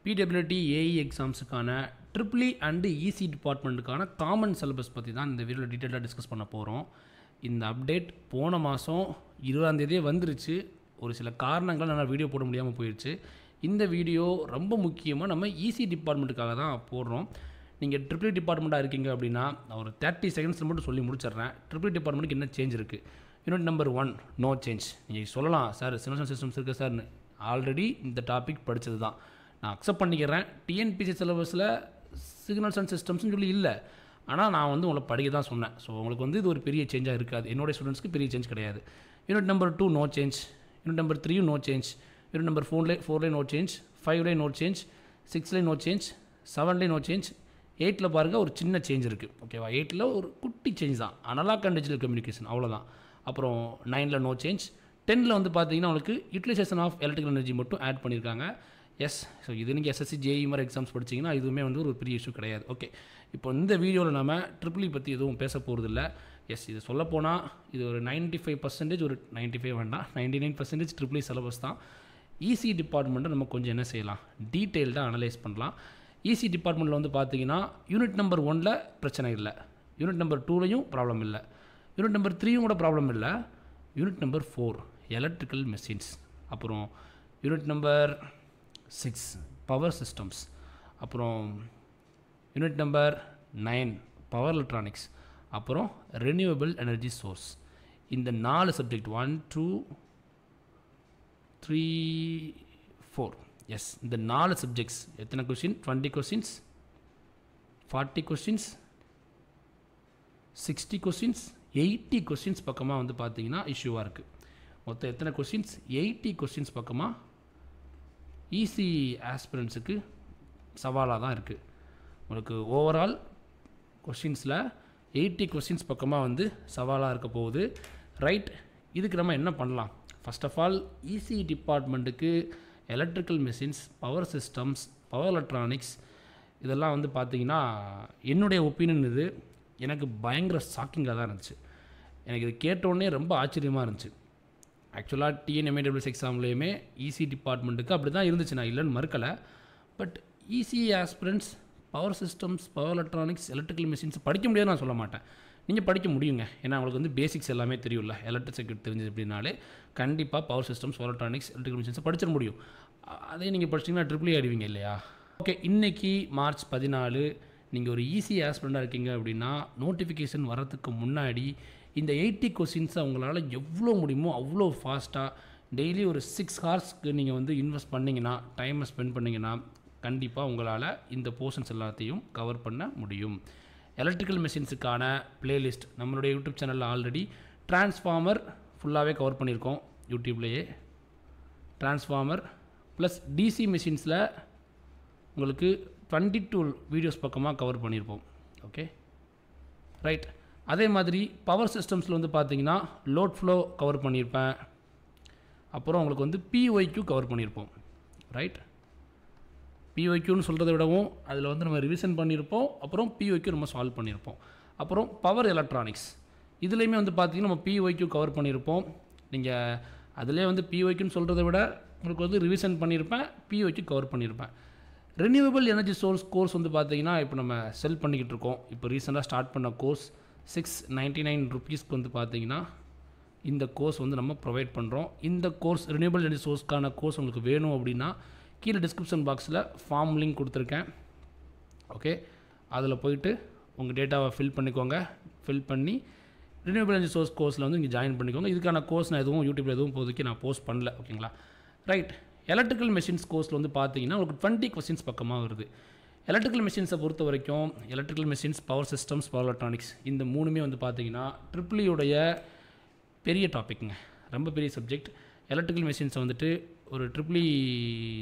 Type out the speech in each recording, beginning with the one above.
PWT AE எக்ஸாம்ஸுக்கான triple and EC டிபார்ட்மெண்ட்டுக்கான common syllabus பற்றி தான் இந்த வீடியோவில் டீட்டெயிலாக டிஸ்கஸ் பண்ண போகிறோம். இந்த அப்டேட் போன மாதம் 20ஆம் தேதியே வந்துருச்சு. ஒரு சில காரணங்கள் நான் வீடியோ போட முடியாமல் போயிடுச்சு. இந்த வீடியோ ரொம்ப முக்கியமாக நம்ம இசி டிபார்ட்மெண்ட்டுக்காக தான் போடுறோம். நீங்கள் ட்ரிபிள் டிபார்ட்மெண்ட்டாக இருக்கீங்க அப்படின்னா நான் ஒரு 30 செகண்ட்ஸில் மட்டும் சொல்லி முடிச்சிடுறேன். ட்ரிபிள் டிபார்ட்மெண்ட்டுக்கு என்ன சேஞ்ச் இருக்குது? Unit number 1 no change. நீங்கள் சொல்லலாம் சார் சிமுலேஷன் சிஸ்டம்ஸ் இருக்குது சார்னு. ஆல்ரெடி இந்த டாபிக் படித்தது தான், நான் அக்செப்ட் பண்ணிக்கிறேன். டிஎன்பிசி சிலபஸில் சிக்னல்ஸ் அண்ட் சிஸ்டம்ஸ்னு சொல்லி இல்லை, ஆனால் நான் வந்து உங்களை படிக்க தான் சொன்னேன். ஸோ உங்களுக்கு வந்து இது ஒரு பெரிய சேஞ்சாக இருக்காது. என்னுடைய ஸ்டூடெண்ட்ஸ்க்கு பெரிய சேஞ்ச் கிடையாது. Unit number 2 no change. Unit number 3 no change. Unit number 4 no change. 5 no change. 6 no change. 7 no change. 8 பாருங்கள் ஒரு சின்ன சேஞ்ச் இருக்குது. ஓகேவா? 8 ஒரு குட்டி சேஞ்ச் தான், அனலாக் அண்ட் டிஜிட்டல் கம்யூனிகேஷன், அவ்வளோதான். அப்புறம் 9 நோ சேஞ்ச். 10 வந்து பார்த்தீங்கன்னா உங்களுக்கு யூட்டிலைசேஷன் ஆஃப் எலக்ட்ரிக்கல் எனர்ஜி மட்டும் ஆட் பண்ணியிருக்காங்க. எஸ், ஸோ இது நீங்கள் எஸ்எஸ்சி ஜேஇ மாதிரி எக்ஸாம்ஸ் படிச்சிங்கன்னா இதுவுமே வந்து ஒரு பெரிய இஷ்யூ கிடையாது. ஓகே, இப்போ இந்த வீடியோவில் நம்ம ட்ரிபிள் பற்றி எதுவும் பேச போகிறதில்ல. எஸ், இது சொல்லப்போனால் இது ஒரு 95%, ஒரு 95 வேண்டாம், 99% ட்ரிபிள் சிலபஸ் தான். இசி டிபார்ட்மெண்ட்டை நம்ம கொஞ்சம் என்ன செய்யலாம், டீட்டெயில்டாக அனலைஸ் பண்ணலாம். இசி டிபார்ட்மெண்ட்டில் வந்து பார்த்தீங்கன்னா யூனிட் நம்பர் 1ல் பிரச்சனை இல்லை, யூனிட் நம்பர் 2லையும் ப்ராப்ளம் இல்லை, யூனிட் நம்பர் 3யும் கூட ப்ராப்ளம் இல்லை. யூனிட் நம்பர் 4 எலக்ட்ரிக்கல் மெஷின்ஸ், அப்புறம் யூனிட் நம்பர் 6 பவர் சிஸ்டம்ஸ், அப்புறம் யூனிட் நம்பர் 9 பவர் எலக்ட்ரானிக்ஸ், அப்புறம் ரெனியூவபிள் எனர்ஜி சோர்ஸ். இந்த 4 சப்ஜெக்ட் 1 2 3 4, எஸ், இந்த 4 சப்ஜெக்ட்ஸ் எத்தனை question? 20 questions, 40 questions, 60 questions, 80 questions பக்கமாக வந்து பார்த்தீங்கன்னா இஷ்யூவாக இருக்குது. மொத்தம் எத்தனை கொஸ்டின்ஸ்? 80 கொஸ்டின்ஸ் பக்கமாக ஈஸி ஆஸ்பிரண்ட்ஸுக்கு சவாலாக தான் இருக்குது. உங்களுக்கு ஓவரால் கொஸ்டின்ஸில் 80 கொஸ்டின்ஸ் பக்கமாக வந்து சவாலாக இருக்க போகுது. ரைட், இதுக்கு நம்ம என்ன பண்ணலாம்? ஃபர்ஸ்ட் ஆஃப் ஆல் இசி டிபார்ட்மெண்ட்டுக்கு electrical machines, power systems, power electronics இதெல்லாம் வந்து பார்த்திங்கன்னா என்னுடைய ஒப்பீனியன் இது எனக்கு பயங்கர ஷாக்கிங்காக தான் இருந்துச்சு. எனக்கு இது கேட்டோடனே ரொம்ப ஆச்சரியமாக இருந்துச்சு. ஆக்சுவலாக டிஎன்எம்ஏடபிள்யூஎஸ் எக்ஸாம்லேயுமே இசி டிபார்ட்மெண்ட்டுக்கு அப்படி தான் இருந்துச்சு, நான் இல்லைன்னு மறுக்கலை. But EC aspirants power systems, power electronics, electrical machines படிக்க முடியாது நான் சொல்ல மாட்டேன். நீங்கள் படிக்க முடியுங்க, ஏன்னா உங்களுக்கு வந்து பேசிக்ஸ் எல்லாமே தெரியும்ல. எலக்ட்ரிக் சர்க்யூட் தெரிஞ்சது அப்படின்னாலே கண்டிப்பாக power systems, power electronics, electrical மிஷின்ஸை படிச்சிட முடியும். அதே நீங்கள் படிச்சிங்கன்னா ட்ரிபிள் ஆடுவீங்க இல்லையா? ஓகே, இன்றைக்கி மார்ச் 14, நீங்கள் ஒரு ஈஸி ஆஸ்பிரண்டாக இருக்கீங்க அப்படின்னா நோட்டிஃபிகேஷன் வரதுக்கு முன்னாடி இந்த 80 கொஸ்டின்ஸை உங்களால் எவ்வளோ முடியுமோ அவ்வளோ ஃபாஸ்ட்டாக டெய்லி ஒரு 6 ஹார்ஸ்க்கு நீங்கள் வந்து இன்வெஸ்ட் பண்ணிங்கன்னா, டைமை ஸ்பெண்ட் பண்ணிங்கன்னா கண்டிப்பாக உங்களால் இந்த போர்ஷன்ஸ் எல்லாத்தையும் கவர் பண்ண முடியும். எலக்ட்ரிக்கல் மெஷின்ஸுக்கான பிளேலிஸ்ட் நம்மளுடைய யூடியூப் சேனலில் ஆல்ரெடி டிரான்ஸ்ஃபார்மர் ஃபுல்லாகவே கவர் பண்ணியிருக்கோம். யூடியூப்லேயே டிரான்ஸ்ஃபார்மர் ப்ளஸ் டிசி மிஷின்ஸில் உங்களுக்கு 22 வீடியோஸ் பக்கமாக கவர் பண்ணியிருப்போம். Okay, right. அதே மாதிரி பவர் சிஸ்டம்ஸில் வந்து பார்த்தீங்கன்னா லோட் ஃப்ளோ கவர் பண்ணியிருப்பேன். அப்புறம் உங்களுக்கு வந்து பிஒய்க்யூ கவர் பண்ணியிருப்போம். ரைட், பிஒய்க்யூன்னு சொல்கிறத விடவும் அதில் வந்து நம்ம ரிவிஷன் பண்ணியிருப்போம். அப்புறம் பிஒய்க்யூ நம்ம சால்வ் பண்ணியிருப்போம். அப்புறம் பவர் எலக்ட்ரானிக்ஸ் இதுலேயுமே வந்து பார்த்திங்கன்னா நம்ம பிஒய்க்யூ கவர் பண்ணியிருப்போம். நீங்கள் அதிலே வந்து பிஒய்க்யூன்னு சொல்கிறத விட உங்களுக்கு வந்து ரிவிஷன் பண்ணியிருப்பேன், பிஒய்க்யூ கவர் பண்ணியிருப்பேன். ரெனியூவபிள் எனர்ஜி சோர்ஸ் கோர்ஸ் வந்து பார்த்திங்கன்னா இப்போ நம்ம செல் பண்ணிக்கிட்டு இருக்கோம். இப்போ ரீசெண்டாக ஸ்டார்ட் பண்ண கோர்ஸ் 699 ருபீஸ்க்கு வந்து பார்த்திங்கன்னா இந்த கோர்ஸ் வந்து நம்ம ப்ரொவைட் பண்ணுறோம். இந்த கோர்ஸ் ரெனியூவபிள் எனர்ஜி சோர்ஸ்க்கான கோர்ஸ் உங்களுக்கு வேணும் அப்படின்னா கீழே டிஸ்கிரிப்ஷன் பாக்ஸில் ஃபார்ம் லிங்க் கொடுத்துருக்கேன். ஓகே, அதில் போயிட்டு உங்கள் டேட்டாவை ஃபில் பண்ணிக்கோங்க. ஃபில் பண்ணி ரெனியூவபிள் எனர்ஜி சோர்ஸ் கோர்ஸில் வந்து இங்கே ஜாயின் பண்ணிக்கோங்க. இதுக்கான கோர்ஸ் நான் எதுவும் யூடியூப்பில் எதுவும் இப்போதைக்கு நான் போஸ்ட் பண்ணல. ஓகேங்களா? ரைட், எலக்ட்ரிக்கல் மெஷின்ஸ் கோர்ஸில் வந்து பார்த்தீங்கன்னா உங்களுக்கு 20 கொஸ்டின்ஸ் பக்கமாக வருது. எலக்ட்ரிக்கல் மெஷின்ஸை பொறுத்த வரைக்கும் electrical machines, power systems, power electronics இந்த மூணுமே வந்து பார்த்தீங்கன்னா ட்ரிபிளியோடைய பெரிய டாபிக்ங்க, ரொம்ப பெரிய சப்ஜெக்ட். எலக்ட்ரிக்கல் மெஷின்ஸை வந்துட்டு ஒரு ட்ரிபிளி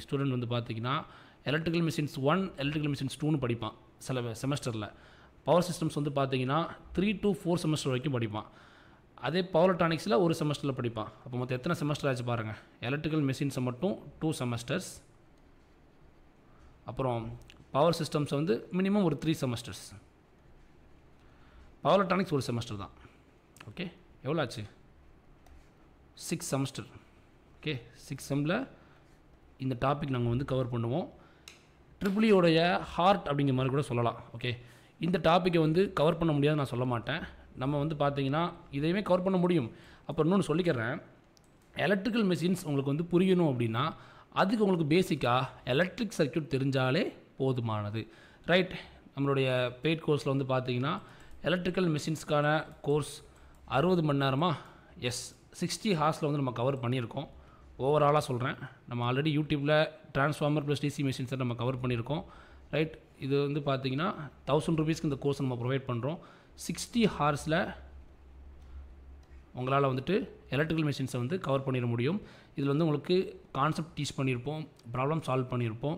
ஸ்டூடெண்ட் வந்து பார்த்தீங்கன்னா எலக்ட்ரிக்கல் மெஷின்ஸ் 1, எலக்ட்ரிக்கல் மெஷின்ஸ் 2ன்னு படிப்பான் சில செமஸ்டரில். பவர் சிஸ்டம்ஸ் வந்து பார்த்தீங்கன்னா 3 to 4 செமஸ்டர் வரைக்கும் படிப்பான். அதே பவர் எலக்ட்ரானிக்ஸில் ஒரு செமஸ்டரில் படிப்பான். அப்போ மொத்தம் எத்தனை செமஸ்டர் ஆச்சு பாருங்கள். எலக்ட்ரிக்கல் மெஷின்ஸை மட்டும் 2 செமஸ்டர்ஸ், அப்புறம் பவர் சிஸ்டம்ஸ் வந்து மினிமம் ஒரு 3 செமஸ்டர்ஸ், பவர் எலக்ட்ரானிக்ஸ் ஒரு செமஸ்டர் தான். ஓகே, எவ்வளோ ஆச்சு? 6 செமஸ்டர். ஓகே, 6 செம்மில் இந்த டாபிக் நாங்கள் வந்து கவர் பண்ணுவோம். ட்ரிபிளியோடைய ஹார்ட் அப்படிங்கிற மாதிரி கூட சொல்லலாம். ஓகே, இந்த டாப்பிக்கை வந்து கவர் பண்ண முடியாது நான் சொல்ல மாட்டேன். நம்ம வந்து பார்த்தீங்கன்னா இதையுமே கவர் பண்ண முடியும். அப்புறம் இன்னொன்று சொல்லிக்கிறேன், எலக்ட்ரிக்கல் மெஷின்ஸ் உங்களுக்கு வந்து புரியணும் அப்படின்னா அதுக்கு உங்களுக்கு பேசிக்காக எலக்ட்ரிக் சர்க்யூட் தெரிஞ்சாலே போதுமானது. ரைட், நம்மளுடைய பெய்ட் கோர்ஸில் வந்து பார்த்தீங்கன்னா எலக்ட்ரிக்கல் மெஷின்ஸ்க்கான கோர்ஸ் 60 மணி நேரமாக எஸ் 60 ஹார்ஸில் வந்து நம்ம கவர் பண்ணியிருக்கோம். ஓவராலாக சொல்கிறேன், நம்ம ஆல்ரெடி யூடியூப்பில் டிரான்ஸ்ஃபார்மர் ப்ளஸ் டிசி மெஷின்ஸை நம்ம கவர் பண்ணியிருக்கோம். ரைட், இது வந்து பார்த்தீங்கன்னா 1000 ரூபீஸ்க்கு இந்த கோர்ஸ் நம்ம ப்ரொவைட் பண்ணுறோம். 60 ஹார்ஸில் உங்களால் வந்துட்டு எலக்ட்ரிக்கல் மெஷின்ஸை வந்து கவர் பண்ணிட முடியும். இதில் வந்து உங்களுக்கு கான்செப்ட் டீச் பண்ணியிருப்போம், ப்ராப்ளம் சால்வ் பண்ணியிருப்போம்.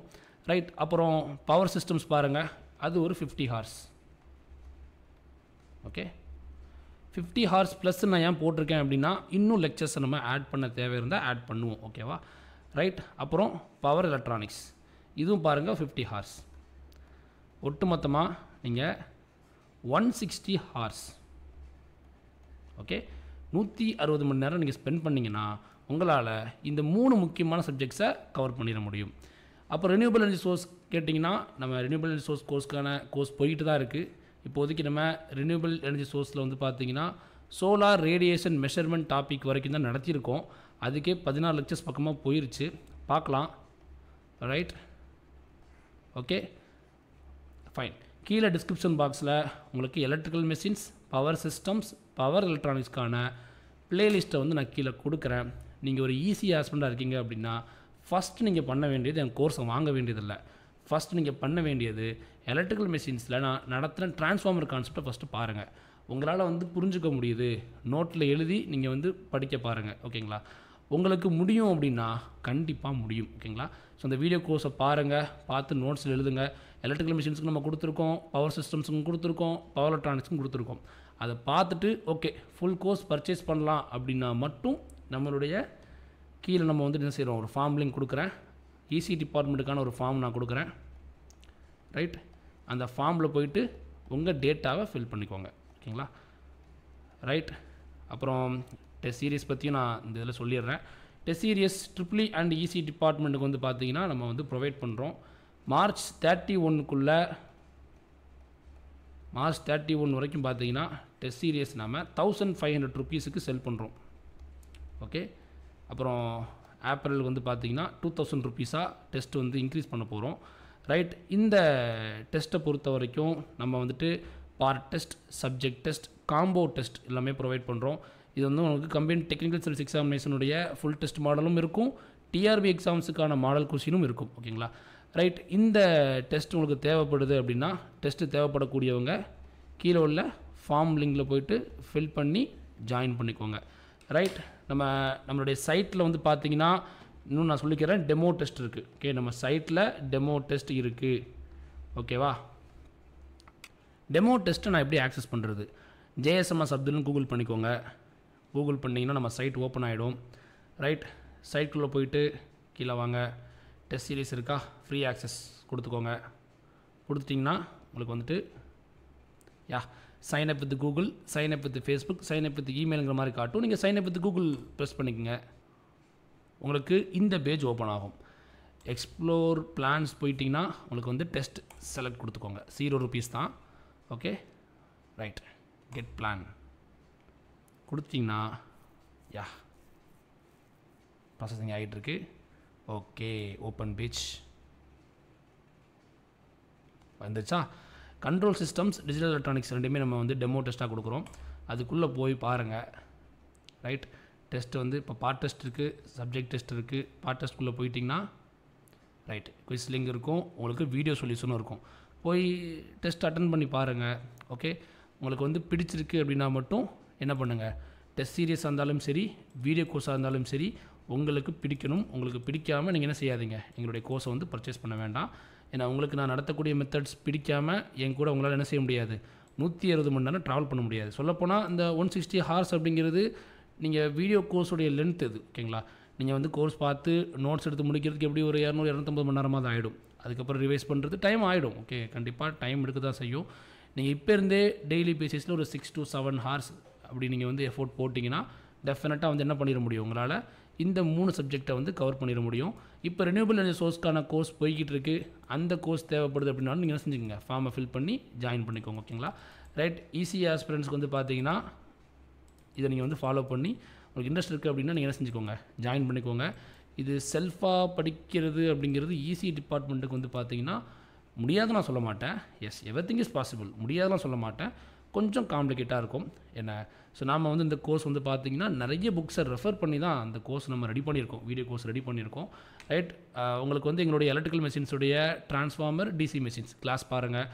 ரைட், அப்புறம் பவர் சிஸ்டம்ஸ் பாருங்கள், அது ஒரு 50 ஹார்ஸ். ஓகே, 50 ஹார்ஸ் ப்ளஸ் நான் ஏன் போட்டிருக்கேன் அப்படின்னா இன்னும் லெக்சர்ஸை நம்ம ஆட் பண்ண தேவை இருந்தால் ஆட் பண்ணுவோம். ஓகேவா? ரைட், அப்புறம் பவர் எலக்ட்ரானிக்ஸ் இதுவும் பாருங்கள் 50 ஹார்ஸ். ஒட்டு மொத்தமாக நீங்கள் 160 ஹார்ஸ். ஓகே, 160 மணி நேரம் நீங்கள் ஸ்பெண்ட் பண்ணிங்கன்னா உங்களால் இந்த 3 முக்கியமான சப்ஜெக்ட்ஸை கவர் பண்ணிட முடியும். அப்போ ரெனியூபிள் எனர்ஜி சோர்ஸ் கேட்டிங்கன்னா நம்ம ரெனியூபிள் எனர்ஜி சோர்ஸ் கோர்ஸ்க்கான கோர்ஸ் போயிட்டு தான் இருக்குது. இப்போதைக்கு நம்ம ரெனியூபிள் எனர்ஜி சோர்ஸில் வந்து பார்த்திங்கன்னா சோலார் ரேடியேஷன் மெஷர்மெண்ட் டாபிக் வரைக்கும் தான் நடத்தியிருக்கோம். அதுக்கே 14 லெக்சர்ஸ் பக்கமாக போயிடுச்சு, பார்க்கலாம். Right, okay fine. கீழே டிஸ்கிரிப்ஷன் பாக்ஸில் உங்களுக்கு electrical machines, power systems, power எலக்ட்ரானிக்ஸ்க்கான ப்ளேலிஸ்ட்டை வந்து நான் கீழே கொடுக்குறேன். நீங்கள் ஒரு ஈஸி ஆஸ்பெண்டாக இருக்கீங்க அப்படின்னா ஃபஸ்ட்டு நீங்கள் பண்ண வேண்டியது என் கோர்ஸை வாங்க வேண்டியதில்லை. ஃபஸ்ட்டு நீங்கள் பண்ண வேண்டியது எலக்ட்ரிக்கல் மெஷின்ஸில் நான் நடத்துகிற டிரான்ஸ்ஃபார்மர் கான்செப்டை ஃபஸ்ட்டு பாருங்கள். உங்களால் வந்து புரிஞ்சுக்க முடியுது, நோட்டில் எழுதி நீங்கள் வந்து படிக்க பாருங்கள். ஓகேங்களா? உங்களுக்கு முடியும் அப்படின்னா கண்டிப்பாக முடியும். ஓகேங்களா? ஸோ அந்த வீடியோ கோர்ஸை பாருங்கள், பார்த்து நோட்ஸில் எழுதுங்க. எலக்ட்ரிக்கல் மெஷின்ஸுக்கு நம்ம கொடுத்துருக்கோம், பவர் சிஸ்டம்ஸுக்கும் கொடுத்துருக்கோம், பவர் எலக்ட்ரானிக்ஸுக்கும் கொடுத்துருக்கோம். அதை பார்த்துட்டு ஓகே ஃபுல் கோர்ஸ் பர்ச்சேஸ் பண்ணலாம் அப்படின்னா மட்டும் நம்மளுடைய கீழே நம்ம வந்து என்ன செய்கிறோம், ஒரு ஃபார்ம் லிங்க் கொடுக்குறேன். இசி டிபார்ட்மெண்ட்டுக்கான ஒரு ஃபார்ம் நான் கொடுக்குறேன். ரைட், அந்த ஃபார்மில் போயிட்டு உங்கள் டேட்டாவை ஃபில் பண்ணிக்கோங்க. ஓகேங்களா? ரைட், அப்புறம் டெஸ்ட் சீரியஸ் பற்றியும் நான் இந்த இதில் சொல்லிடுறேன். Test serious triple E and EC டிபார்ட்மெண்ட்டுக்கு வந்து பார்த்திங்கன்னா நம்ம வந்து ப்ரொவைட் பண்ணுறோம். மார்ச் 31 வரைக்கும் பார்த்தீங்கன்னா டெஸ்ட் சீரியஸ் நம்ம 1500 ருபீஸுக்கு செல் பண்ணுறோம். ஓகே, அப்புறம் ஏப்ரலுக்கு வந்து பார்த்திங்கன்னா 2000 ருபீஸாக டெஸ்ட் வந்து இன்க்ரீஸ் பண்ண போகிறோம். ரைட், இந்த டெஸ்ட்டை பொறுத்த வரைக்கும் நம்ம வந்துட்டு part test, subject test, combo test எல்லாமே ப்ரொவைட் பண்ணுறோம். இது வந்து உங்களுக்கு கம்பைன்ட் டெக்னிக்கல் சர்வீஸ் எக்ஸாமினேஷனுடைய ஃபுல் டெஸ்ட் மாடலும் இருக்கும், டிஆர்பி எக்ஸாம்ஸுக்கான மாடல் கொஸ்டினும் இருக்கும். ஓகேங்களா? ரைட், இந்த டெஸ்ட் உங்களுக்கு தேவைப்படுது அப்படின்னா டெஸ்ட்டு தேவைப்படக்கூடியவங்க கீழே உள்ள ஃபார்ம் லிங்கில் போயிட்டு ஃபில் பண்ணி ஜாயின் பண்ணிக்கோங்க. ரைட், நம்மளுடைய சைட்டில் வந்து பார்த்தீங்கன்னா இன்னும் நான் சொல்லிக்கிறேன், டெமோ டெஸ்ட் இருக்குது. ஓகே, நம்ம சைட்டில் டெமோ டெஸ்ட் இருக்குது. ஓகேவா? டெமோ டெஸ்ட்டை நான் எப்படி ஆக்சஸ் பண்ணுறது? ஜேஎஸ்எம்எஸ் அப்துல்னு கூகுள் பண்ணிக்கோங்க. கூகுள் பண்ணிங்கன்னா நம்ம சைட் ஓப்பன் ஆகிடும். ரைட், சைட்குள்ளே போயிட்டு கீழே வாங்க, டெஸ்ட் சீரிஸ் இருக்கா, ஃப்ரீ ஆக்சஸ் கொடுத்துக்கோங்க. கொடுத்துட்டிங்கன்னா உங்களுக்கு வந்துட்டு sign up with Google, sign up with Facebook, sign up with இமெயிலுங்கிற மாதிரி காட்டும். நீங்கள் sign up with Google press பண்ணிக்கோங்க, உங்களுக்கு இந்த பேஜ் ஓப்பன் ஆகும். எக்ஸ்ப்ளோர் பிளான்ஸ் போயிட்டிங்கன்னா உங்களுக்கு வந்து டெஸ்ட் செலக்ட் கொடுத்துக்கோங்க. 0 ருபீஸ் தான். ஓகே, ரைட், கெட் பிளான் கொடுத்தீங்கன்னா ப்ராசஸிங் ஆகிட்டுருக்கு. ஓகே, ஓப்பன் பேஜ் வந்துச்சா? கண்ட்ரோல் சிஸ்டம்ஸ், டிஜிட்டல் எலக்ட்ரானிக்ஸ் ரெண்டுமே நம்ம வந்து டெமோ டெஸ்ட்டாக கொடுக்குறோம். அதுக்குள்ளே போய் பாருங்கள். ரைட், டெஸ்ட் வந்து இப்போ பார்ட் டெஸ்ட் இருக்குது, சப்ஜெக்ட் டெஸ்ட் இருக்குது. பார்ட் டெஸ்ட்குள்ளே போயிட்டிங்கன்னா ரைட் குவிஸ் லிங்க் இருக்கும், உங்களுக்கு வீடியோ சொல்யூஷனும் இருக்கும். போய் டெஸ்ட் அட்டன் பண்ணி பாருங்கள். ஓகே, உங்களுக்கு வந்து பிடிச்சிருக்கு அப்படின்னா மட்டும் என்ன பண்ணுங்கள், டெஸ்ட் சீரியஸாக இருந்தாலும் சரி, வீடியோ கோர்ஸாக இருந்தாலும் சரி, உங்களுக்கு பிடிக்கணும். உங்களுக்கு பிடிக்காமல் நீங்கள் என்ன செய்யாதீங்க, எங்களுடைய கோர்ஸை வந்து பர்ச்சேஸ் பண்ண வேண்டாம். ஏன்னா உங்களுக்கு நான் நடத்தக்கூடிய மெத்தட்ஸ் பிடிக்காமல் என் கூட உங்களால் என்ன செய்ய முடியாது, 160 மணி நேரம் ட்ராவல் பண்ண முடியாது. சொல்லப்போனால் இந்த 160 ஹார்ஸ் அப்படிங்கிறது நீங்கள் வீடியோ கோர்ஸுடைய லென்த் இது. ஓகேங்களா? நீங்கள் வந்து கோர்ஸ் பார்த்து நோட்ஸ் எடுத்து முடிக்கிறதுக்கு எப்படி ஒரு 200-250 மணி நேரமாக தான் ஆகிடும். அதுக்கப்புறம் ரிவைஸ் பண்ணுறது டைம் ஆகிடும். ஓகே, கண்டிப்பாக டைம் எடுக்க தான் செய்யும். நீங்கள் இப்போ இருந்தே டெய்லி பேசிஸில் ஒரு 6 to 7 ஹார்ஸ் அப்படி நீங்கள் வந்து எஃபோர்ட் போட்டிங்கன்னா டெஃபினட்டாக வந்து என்ன பண்ணிட முடியும், உங்களால் இந்த 3 சப்ஜெக்டை வந்து கவர் பண்ணிட முடியும். இப்போ ரெனியூபிள் எனர்ஜி சோர்ஸ்க்கான கோர்ஸ் போய்கிட்டு இருக்குது. அந்த கோர்ஸ் தேவைப்படுது அப்படின்னாலும் நீங்கள் என்ன செஞ்சுக்கோங்க, ஃபார்மை ஃபில் பண்ணி ஜாயின் பண்ணிக்கோங்க. ஓகேங்களா? ரைட். ஈஸி ஆஸ்பிரண்ட்ஸ்க்கு வந்து பார்த்தீங்கன்னா இதை நீங்கள் வந்து ஃபாலோ பண்ணி உங்களுக்கு இன்ட்ரெஸ்ட் இருக்குது அப்படின்னா நீங்கள் என்ன செஞ்சுக்கோங்க, ஜாயின் பண்ணிக்கோங்க. இது செல்ஃபாக படிக்கிறது அப்படிங்கிறது ஈஸி டிபார்ட்மெண்ட்டுக்கு வந்து பார்த்தீங்கன்னா முடியாதுன்னு நான் சொல்ல மாட்டேன். Yes, everything is possible. முடியாதுலாம் சொல்ல மாட்டேன். கொஞ்சம் காம்ப்ளிகேட்டாக இருக்கும் என்ன. ஸோ நாம் வந்து இந்த கோர்ஸ் வந்து பார்த்திங்கன்னா நிறைய புக்ஸை ரெஃபர் பண்ணி தான் அந்த கோர்ஸ் நம்ம ரெடி பண்ணியிருக்கோம், வீடியோ கோர்ஸ் ரெடி பண்ணியிருக்கோம். ரைட். உங்களுக்கு வந்து எங்களுடைய எலக்ட்ரிக்கல் மெஷின்ஸுடைய டிரான்ஸ்ஃபார்மர், டிசி மெஷின்ஸ் கிளாஸ் பாருங்கள்.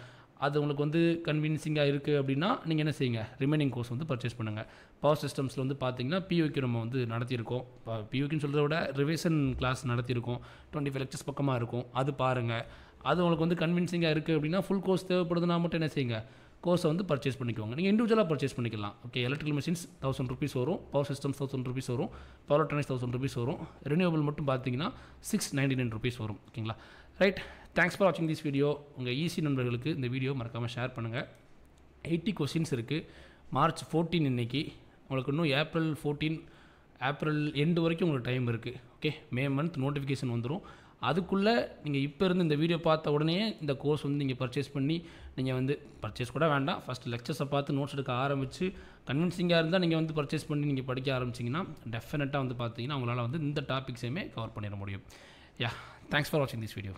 அது உங்களுக்கு வந்து கன்வின்சிங்காக இருக்குது அப்படின்னா நீங்கள் என்ன செய்யுங்க, ரிமைனிங் கோர்ஸ் வந்து பர்ச்சேஸ் பண்ணுங்கள். பவர் சிஸ்டம்ஸில் வந்து பார்த்திங்கன்னா பியூக்கு நம்ம வந்து நடத்தியிருக்கோம். பியூக்குன்னு சொல்கிறத விட ரிவிஷன் கிளாஸ் நடத்தியிருக்கோம். 25 லெக்சர்ஸ் பக்கமாக இருக்கும். அது பாருங்கள். அது உங்களுக்கு வந்து கன்வின்சிங்காக இருக்குது அப்படின்னா ஃபுல் கோர்ஸ் தேவைப்படுதுன்னா மட்டும் என்ன செய்யுங்க, கோர்ஸை வந்து பர்ச்சேஸ் பண்ணிக்கோங்க. நீங்கள் இண்டிவிஜுவலாக பர்ச்சேஸ் பண்ணிக்கலாம். ஓகே. எலக்ட்ரிக்கல் மிஷின்ஸ் 1000 rupees வரும், பவர் சிஸ்டம்ஸ் 1000 rupees வரும், பவர் எலக்ட்ரானிக்ஸ் 1000 rupees வரும், ரினியூவபிள் மட்டும் பார்த்தீங்கன்னா 699 rupees வரும். ஓகேங்களா? ரைட். தேங்க்ஸ் ஃபார் வாட்சிங் திஸ் வீடியோ. உங்கள் ஈஸி நண்பர்களுக்கு இந்த வீடியோ மறக்காமல் ஷேர் பண்ணுங்கள். 80 கொஸ்டின்ஸ் இருக்குது. மார்ச் 14 இன்றைக்கி. உங்களுக்கு இன்னும் ஏப்ரல் எண்டு வரைக்கும் உங்களுக்கு டைம் இருக்குது. ஓகே. மே மந்த் நோட்டிஃபிகேஷன் வந்துடும். அதுக்குள்ளே நீங்கள் இப்போ இருந்து இந்த வீடியோ பார்த்த உடனே இந்த கோர்ஸ் வந்து நீங்கள் பர்ச்சேஸ் பண்ணி நீங்கள் வந்து பர்ச்சேஸ் கூட வேண்டாம், ஃபஸ்ட்டு லெக்சர்ஸை பார்த்து நோட்ஸ் எடுக்க ஆரம்பித்து கன்வின்சிங்காக இருந்தால் நீங்கள் வந்து பர்ச்சேஸ் பண்ணி நீங்கள் படிக்க ஆரம்பிச்சிங்கன்னா டெஃபினட்டாக வந்து பார்த்தீங்கன்னா உங்களால் வந்து இந்த டாபிக்ஸையுமே கவர் பண்ணிட முடியும். யா, தேங்க்ஸ் ஃபார் வாட்சிங் திஸ் வீடியோ.